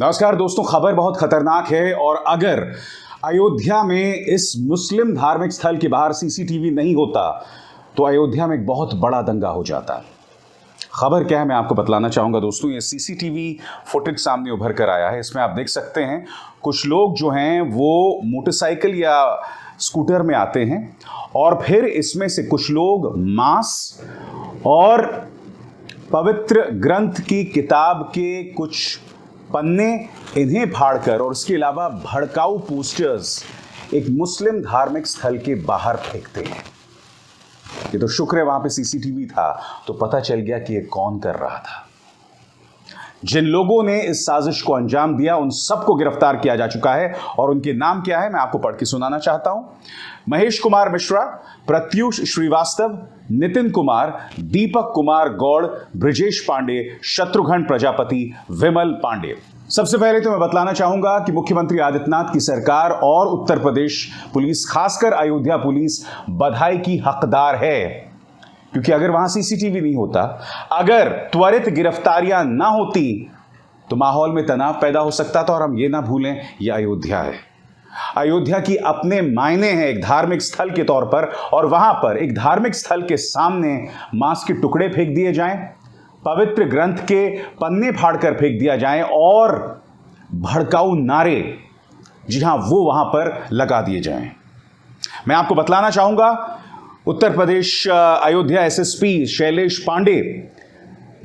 नमस्कार दोस्तों, खबर बहुत खतरनाक है और अगर अयोध्या में इस मुस्लिम धार्मिक स्थल के बाहर सीसीटीवी नहीं होता तो अयोध्या में एक बहुत बड़ा दंगा हो जाता। खबर क्या है मैं आपको बतलाना चाहूंगा दोस्तों। ये सीसीटीवी फुटेज सामने उभर कर आया है। इसमें आप देख सकते हैं कुछ लोग जो हैं वो मोटरसाइकिल या स्कूटर में आते हैं और फिर इसमें से कुछ लोग मांस और पवित्र ग्रंथ की किताब के कुछ पन्ने इन्हें फाड़कर और उसके अलावा भड़काऊ पोस्टर्स एक मुस्लिम धार्मिक स्थल के बाहर फेंकते हैं। ये तो शुक्र है वहां पे सीसीटीवी था तो पता चल गया कि ये कौन कर रहा था। जिन लोगों ने इस साजिश को अंजाम दिया उन सबको गिरफ्तार किया जा चुका है और उनके नाम क्या है मैं आपको पढ़ के सुनाना चाहता हूं। महेश कुमार मिश्रा, प्रत्युष श्रीवास्तव, नितिन कुमार, दीपक कुमार गौड़, ब्रिजेश पांडे, शत्रुघ्न प्रजापति, विमल पांडे। सबसे पहले तो मैं बतलाना चाहूंगा कि मुख्यमंत्री आदित्यनाथ की सरकार और उत्तर प्रदेश पुलिस, खासकर अयोध्या पुलिस, बधाई की हकदार है, क्योंकि अगर वहां सीसीटीवी नहीं होता, अगर त्वरित गिरफ्तारियां ना होती तो माहौल में तनाव पैदा हो सकता था। और हम ये ना भूलें यह अयोध्या है। अयोध्या की अपने मायने हैं एक धार्मिक स्थल के तौर पर, और वहां पर एक धार्मिक स्थल के सामने मांस के टुकड़े फेंक दिए जाएं, पवित्र ग्रंथ के पन्ने फाड़कर फेंक दिया जाए और भड़काऊ नारे, जी हां, वो वहां पर लगा दिए जाएं। मैं आपको बतलाना चाहूंगा उत्तर प्रदेश अयोध्या एसएसपी शैलेश पांडे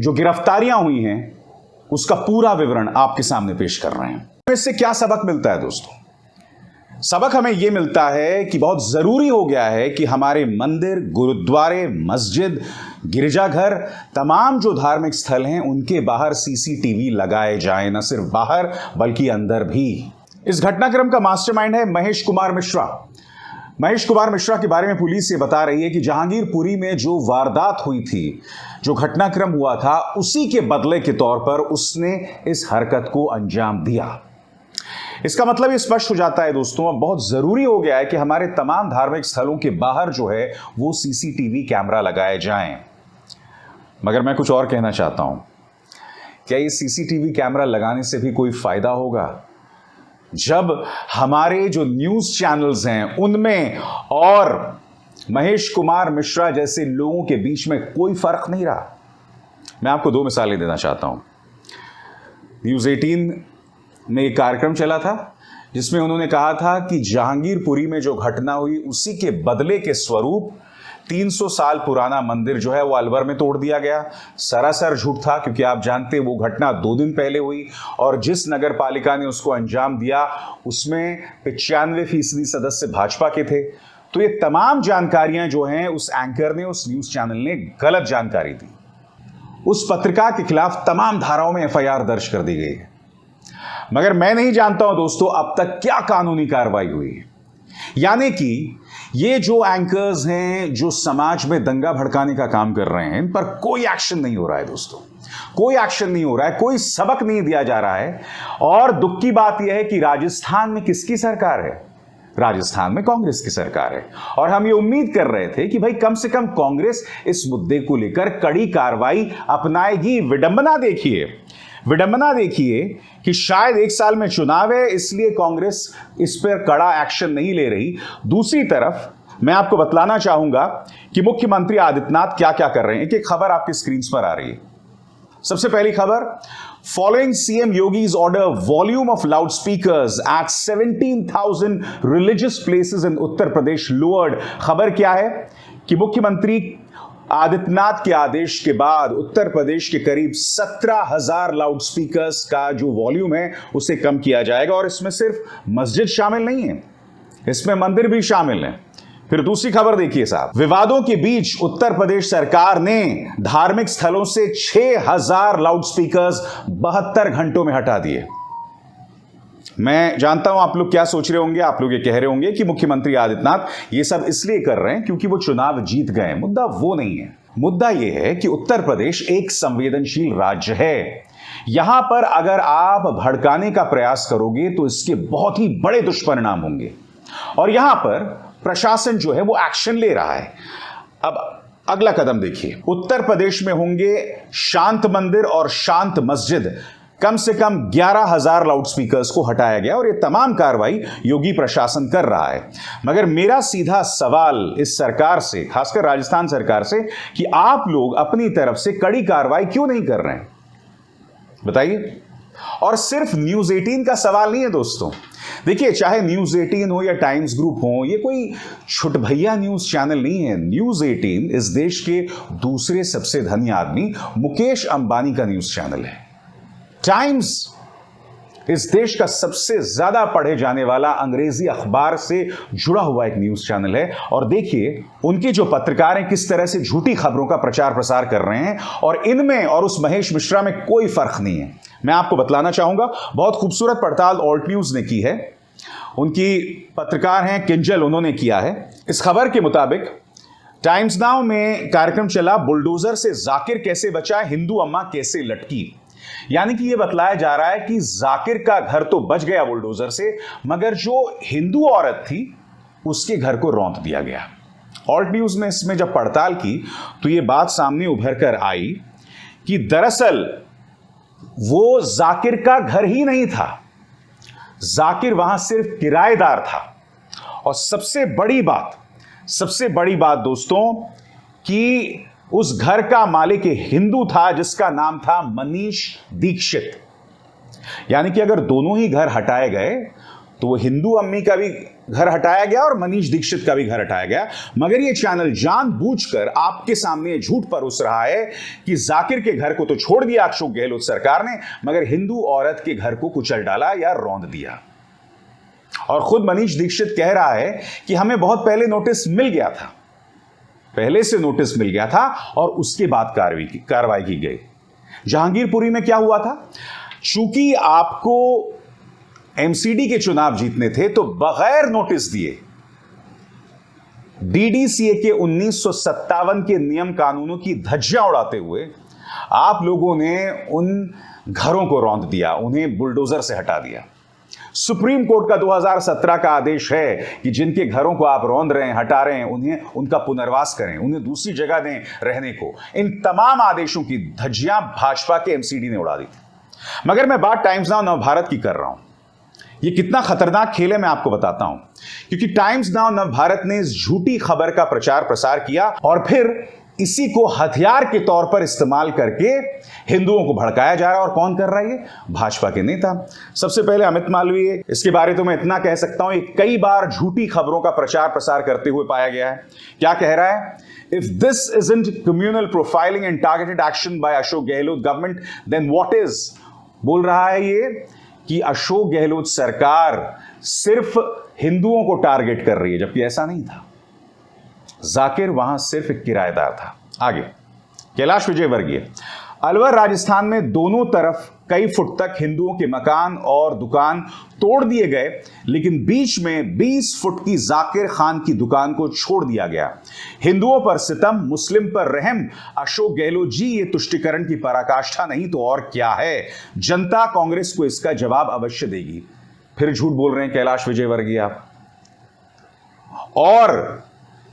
जो गिरफ्तारियां हुई हैं उसका पूरा विवरण आपके सामने पेश कर रहे हैं। इससे क्या सबक मिलता है दोस्तों? सबक हमें यह मिलता है कि बहुत जरूरी हो गया है कि हमारे मंदिर, गुरुद्वारे, मस्जिद, गिरजाघर, तमाम जो धार्मिक स्थल हैं उनके बाहर सीसीटीवी लगाए जाएं। न सिर्फ बाहर बल्कि अंदर भी। इस घटनाक्रम का मास्टरमाइंड है महेश कुमार मिश्रा। महेश कुमार मिश्रा के बारे में पुलिस ये बता रही है कि जहांगीरपुरी में जो वारदात हुई थी, जो घटनाक्रम हुआ था, उसी के बदले के तौर पर उसने इस हरकत को अंजाम दिया। इसका मतलब ये स्पष्ट हो जाता है दोस्तों, अब बहुत जरूरी हो गया है कि हमारे तमाम धार्मिक स्थलों के बाहर जो है वो सीसीटीवी कैमरा लगाए जाएं। मगर मैं कुछ और कहना चाहता हूं, क्या ये सीसीटीवी कैमरा लगाने से भी कोई फायदा होगा जब हमारे जो न्यूज चैनल्स हैं उनमें और महेश कुमार मिश्रा जैसे लोगों के बीच में कोई फर्क नहीं रहा? मैं आपको दो मिसालें देना चाहता हूं। न्यूज 18 में एक कार्यक्रम चला था जिसमें उन्होंने कहा था कि जहांगीरपुरी में जो घटना हुई उसी के बदले के स्वरूप 300 साल पुराना मंदिर जो है वो अलवर में तोड़ दिया गया। सरासर झूठ था, क्योंकि आप जानते वो घटना 2 दिन पहले हुई और जिस नगर पालिका ने उसको अंजाम दिया उसमें 95% सदस्य भाजपा के थे। तो ये तमाम जानकारियां जो हैं उस एंकर ने, उस न्यूज चैनल ने गलत जानकारी दी। उस पत्रिका के खिलाफ तमाम धाराओं में एफआईआर दर्ज कर दी गई है। मगर मैं नहीं जानता हूं दोस्तों अब तक क्या कानूनी कार्रवाई हुई है। यानी कि ये जो एंकर्स हैं जो समाज में दंगा भड़काने का काम कर रहे हैं, इन पर कोई एक्शन नहीं हो रहा है दोस्तों, कोई एक्शन नहीं हो रहा है, कोई सबक नहीं दिया जा रहा है। और दुख की बात यह है कि राजस्थान में किसकी सरकार है? राजस्थान में कांग्रेस की सरकार है। और हम ये उम्मीद कर रहे थे कि भाई कम से कम कांग्रेस इस मुद्दे को लेकर कड़ी कार्रवाई अपनाएगी। विडंबना देखिए कि शायद 1 साल में चुनाव है इसलिए कांग्रेस इस पर कड़ा एक्शन नहीं ले रही। दूसरी तरफ मैं आपको बतलाना चाहूंगा कि मुख्यमंत्री आदित्यनाथ क्या क्या कर रहे हैं। एक खबर आपकी स्क्रीन पर आ रही है। सबसे पहली खबर, following CM Yogi's order volume of loud speakers at 17,000 religious places in Uttar Pradesh lowered. खबर क्या है कि मुख्यमंत्री आदित्यनाथ के आदेश के बाद उत्तर प्रदेश के करीब 17,000 लाउड स्पीकर्स का जो वॉल्यूम है उसे कम किया जाएगा। और इसमें सिर्फ मस्जिद शामिल नहीं है, इसमें मंदिर भी शामिल है। फिर दूसरी खबर देखिए साहब, विवादों के बीच उत्तर प्रदेश सरकार ने धार्मिक स्थलों से 6,000 लाउड स्पीकर्स 72 घंटों में हटा दिए। मैं जानता हूं आप लोग क्या सोच रहे होंगे, आप लोग ये कह रहे होंगे कि मुख्यमंत्री आदित्यनाथ ये सब इसलिए कर रहे हैं क्योंकि वो चुनाव जीत गए। मुद्दा वो नहीं है। मुद्दा ये है कि उत्तर प्रदेश एक संवेदनशील राज्य है। यहां पर अगर आप भड़काने का प्रयास करोगे तो इसके बहुत ही बड़े दुष्परिणाम होंगे। और यहां पर प्रशासन जो है वो एक्शन ले रहा है। अब अगला कदम देखिए, उत्तर प्रदेश में होंगे शांत मंदिर और शांत मस्जिद। कम से कम 11,000 लाउडस्पीकर्स को हटाया गया और ये तमाम कार्रवाई योगी प्रशासन कर रहा है। मगर मेरा सीधा सवाल इस सरकार से, खासकर राजस्थान सरकार से, कि आप लोग अपनी तरफ से कड़ी कार्रवाई क्यों नहीं कर रहे हैं, बताइए। और सिर्फ न्यूज 18 का सवाल नहीं है दोस्तों। देखिए, चाहे न्यूज 18 हो या टाइम्स ग्रुप हो, ये कोई छुटभैया न्यूज चैनल नहीं है। न्यूज 18 इस देश के दूसरे सबसे धनी आदमी मुकेश अंबानी का न्यूज चैनल है। टाइम्स इस देश का सबसे ज्यादा पढ़े जाने वाला अंग्रेजी अखबार से जुड़ा हुआ एक न्यूज चैनल है। और देखिए, उनके जो पत्रकार हैं किस तरह से झूठी खबरों का प्रचार प्रसार कर रहे हैं, और इनमें और उस महेश मिश्रा में कोई फर्क नहीं है। मैं आपको बतलाना चाहूंगा, बहुत खूबसूरत पड़ताल ऑल्ट न्यूज ने की है। उनकी पत्रकार हैं किंजल, उन्होंने किया है। इस खबर के मुताबिक टाइम्स नाउ में कार्यक्रम चला, बुलडोजर से जाकिर कैसे बचा, हिंदू अम्मा कैसे लटकी। यानी कि यह बतलाया जा रहा है कि जाकिर का घर तो बच गया बुलडोजर से, मगर जो हिंदू औरत थी उसके घर को रौंद दिया गया। ऑल्ट न्यूज ने इसमें जब पड़ताल की तो यह बात सामने उभर कर आई कि दरअसल वो जाकिर का घर ही नहीं था, जाकिर वहां सिर्फ किराएदार था। और सबसे बड़ी बात दोस्तों कि उस घर का मालिक हिंदू था जिसका नाम था मनीष दीक्षित। यानी कि अगर दोनों ही घर हटाए गए तो वो हिंदू अम्मी का भी घर हटाया गया और मनीष दीक्षित का भी घर हटाया गया। मगर ये चैनल जानबूझकर आपके सामने झूठ परोस रहा है कि जाकिर के घर को तो छोड़ दिया अशोक गहलोत सरकार ने, मगर हिंदू औरत के घर को कुचल डाला या रौंद दिया। और खुद मनीष दीक्षित कह रहा है कि हमें बहुत पहले नोटिस मिल गया था, पहले से नोटिस मिल गया था और उसके बाद कार्रवाई की गई। जहांगीरपुरी में क्या हुआ था, चूंकि आपको एमसीडी के चुनाव जीतने थे तो बगैर नोटिस दिए डीडीसीए के 1957 के नियम कानूनों की धज्जियां उड़ाते हुए आप लोगों ने उन घरों को रौंद दिया, उन्हें बुलडोजर से हटा दिया। सुप्रीम कोर्ट का 2017 का आदेश है कि जिनके घरों को आप रौंद रहे हैं, हटा रहे हैं, उन्हें उनका पुनर्वास करें, उन्हें दूसरी जगह दें रहने को। इन तमाम आदेशों की धज्जियां भाजपा के एमसीडी ने उड़ा दी थी। मगर मैं बात टाइम्स नाउ नवभारत की कर रहा हूं। ये कितना खतरनाक खेल है मैं आपको बताता हूं, क्योंकि टाइम्स नाउ नवभारत ने इस झूठी खबर का प्रचार प्रसार किया और फिर इसी को हथियार के तौर पर इस्तेमाल करके हिंदुओं को भड़काया जा रहा है। और कौन कर रहा है ये? भाजपा के नेता। सबसे पहले अमित मालवीय, इसके बारे तो मैं इतना कह सकता हूं, ये कई बार झूठी खबरों का प्रचार प्रसार करते हुए पाया गया है। क्या कह रहा है? If this isn't communal profiling and targeted action by Ashok Gehlot government, then what is? बोल रहा है ये कि अशोक गहलोत सरकार सिर्फ हिंदुओं को टारगेट कर रही है, जबकि ऐसा नहीं था। जाकिर वहां सिर्फ एक किराएदार था। आगे कैलाश विजयवर्गीय, अलवर राजस्थान में दोनों तरफ कई फुट तक हिंदुओं के मकान और दुकान तोड़ दिए गए, लेकिन बीच में 20 फुट की जाकिर खान की दुकान को छोड़ दिया गया। हिंदुओं पर सितम, मुस्लिम पर रहम। अशोक गहलोत जी, ये तुष्टिकरण की पराकाष्ठा नहीं तो और क्या है? जनता कांग्रेस को इसका जवाब अवश्य देगी। फिर झूठ बोल रहे हैं कैलाश विजयवर्गीय आप। और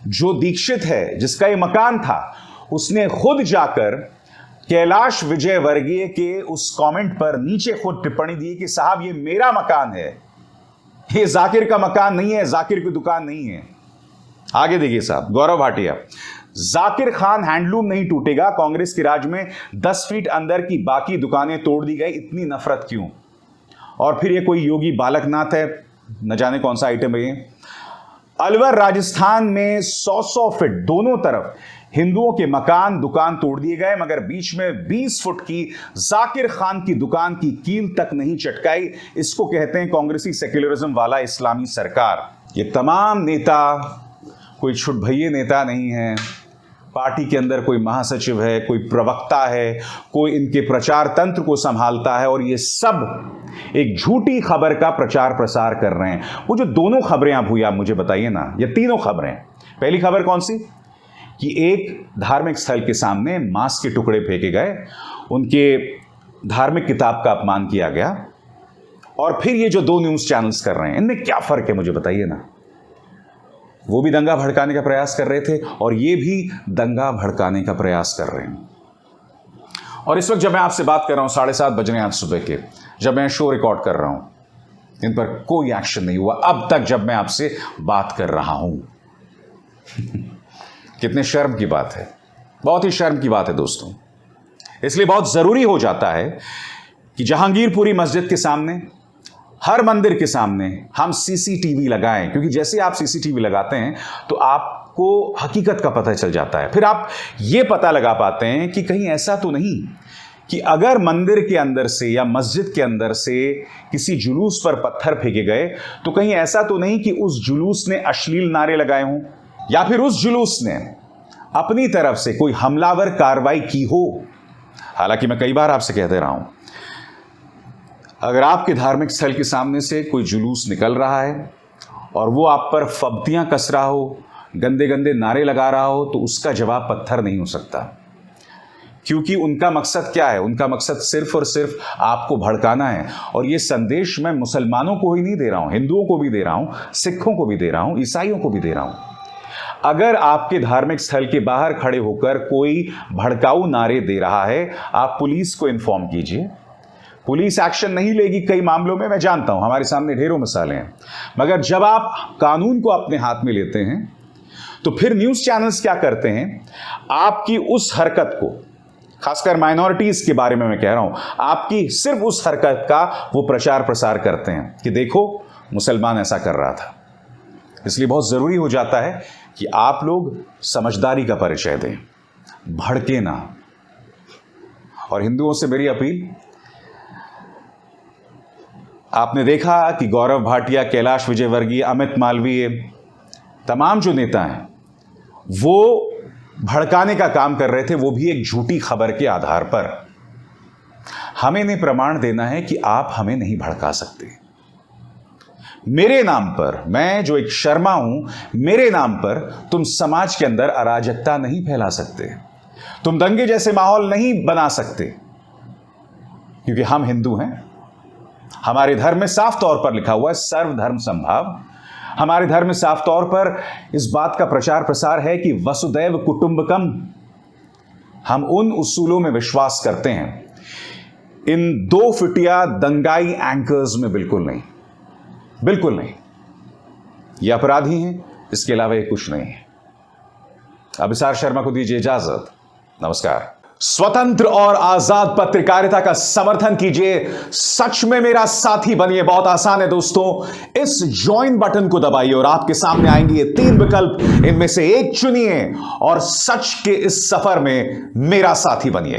जो दीक्षित है जिसका ये मकान था, उसने खुद जाकर कैलाश विजयवर्गीय के उस कमेंट पर नीचे खुद टिप्पणी दी कि साहब ये मेरा मकान है, ये जाकिर का मकान नहीं है, जाकिर की दुकान नहीं है। आगे देखिए साहब, गौरव भाटिया, जाकिर खान हैंडलूम नहीं टूटेगा, कांग्रेस के राज में 10 फीट अंदर की बाकी दुकानें तोड़ दी गई, इतनी नफरत क्यों? और फिर ये कोई योगी बालकनाथ है, न जाने कौन सा आइटम है ये। अलवर राजस्थान में 100 फीट दोनों तरफ हिंदुओं के मकान दुकान तोड़ दिए गए, मगर बीच में 20 फुट की जाकिर खान की दुकान की कील तक नहीं चटकाई। इसको कहते हैं कांग्रेसी सेक्युलरिज्म वाला इस्लामी सरकार। ये तमाम नेता कोई छुटभैये नेता नहीं है। पार्टी के अंदर कोई महासचिव है, कोई प्रवक्ता है, कोई इनके प्रचार तंत्र को संभालता है, और ये सब एक झूठी खबर का प्रचार प्रसार कर रहे हैं। वो जो दोनों खबरें आप हुई, आप मुझे बताइए ना, ये तीनों खबरें। पहली खबर कौन सी? कि एक धार्मिक स्थल के सामने मांस के टुकड़े फेंके गए, उनके धार्मिक किताब का अपमान किया गया। और फिर ये जो दो न्यूज चैनल्स कर रहे हैं, इनमें क्या फर्क है मुझे बताइए ना। वो भी दंगा भड़काने का प्रयास कर रहे थे और ये भी दंगा भड़काने का प्रयास कर रहे हैं। और इस वक्त जब मैं आपसे बात कर रहा हूं 7:30 बज रहे हैं आज सुबह के, जब मैं शो रिकॉर्ड कर रहा हूं, इन पर कोई एक्शन नहीं हुआ अब तक जब मैं आपसे बात कर रहा हूं। कितने शर्म की बात है, बहुत ही शर्म की बात है दोस्तों। इसलिए बहुत जरूरी हो जाता है कि जहांगीरपुरी मस्जिद के सामने, हर मंदिर के सामने हम सीसीटीवी लगाएं, क्योंकि जैसे आप सीसीटीवी लगाते हैं तो आपको हकीकत का पता चल जाता है। फिर आप ये पता लगा पाते हैं कि कहीं ऐसा तो नहीं कि अगर मंदिर के अंदर से या मस्जिद के अंदर से किसी जुलूस पर पत्थर फेंके गए तो कहीं ऐसा तो नहीं कि उस जुलूस ने अश्लील नारे लगाए हों, या फिर उस जुलूस ने अपनी तरफ से कोई हमलावर कार्रवाई की हो। हालांकि मैं कई बार आपसे कहते रहा हूं, अगर आपके धार्मिक स्थल के सामने से कोई जुलूस निकल रहा है और वो आप पर फब्तियां कस रहा हो, गंदे गंदे नारे लगा रहा हो, तो उसका जवाब पत्थर नहीं हो सकता। क्योंकि उनका मकसद क्या है? उनका मकसद सिर्फ और सिर्फ आपको भड़काना है। और ये संदेश मैं मुसलमानों को ही नहीं दे रहा हूं, हिंदुओं को भी दे रहा हूं, सिखों को भी दे रहा हूं, ईसाइयों को भी दे रहा हूं। अगर आपके धार्मिक स्थल के बाहर खड़े होकर कोई भड़काऊ नारे दे रहा है, आप पुलिस को इन्फॉर्म कीजिए। पुलिस एक्शन नहीं लेगी कई मामलों में, मैं जानता हूं, हमारे सामने ढेरों मिसालें हैं। मगर जब आप कानून को अपने हाथ में लेते हैं तो फिर न्यूज चैनल्स क्या करते हैं? आपकी उस हरकत को, खासकर माइनॉरिटीज के बारे में मैं कह रहा हूं, आपकी सिर्फ उस हरकत का वो प्रचार प्रसार करते हैं कि देखो मुसलमान ऐसा कर रहा था। इसलिए बहुत जरूरी हो जाता है कि आप लोग समझदारी का परिचय दें, भड़के ना। और हिंदुओं से मेरी अपील, आपने देखा कि गौरव भाटिया, कैलाश विजयवर्गीय, अमित मालवीय, तमाम जो नेता हैं वो भड़काने का काम कर रहे थे, वो भी एक झूठी खबर के आधार पर। हमें इन्हें प्रमाण देना है कि आप हमें नहीं भड़का सकते। मेरे नाम पर, मैं जो एक शर्मा हूं, मेरे नाम पर तुम समाज के अंदर अराजकता नहीं फैला सकते, तुम दंगे जैसे माहौल नहीं बना सकते। क्योंकि हम हिंदू हैं, हमारे धर्म में साफ तौर पर लिखा हुआ है सर्वधर्म समभाव। हमारे धर्म में साफ तौर पर इस बात का प्रचार प्रसार है कि वसुदैव कुटुंबकम। हम उन उसूलों में विश्वास करते हैं, इन दो फिटिया दंगाई एंकर्स में बिल्कुल नहीं, बिल्कुल नहीं। ये अपराधी हैं, इसके अलावा ये कुछ नहीं है। अभिसार शर्मा को दीजिए इजाजत। नमस्कार। स्वतंत्र और आजाद पत्रकारिता का समर्थन कीजिए, सच में मेरा साथी बनिए। बहुत आसान है दोस्तों, इस ज्वाइन बटन को दबाइए और आपके सामने आएंगे ये 3 विकल्प, इनमें से एक चुनिए और सच के इस सफर में मेरा साथी बनिए।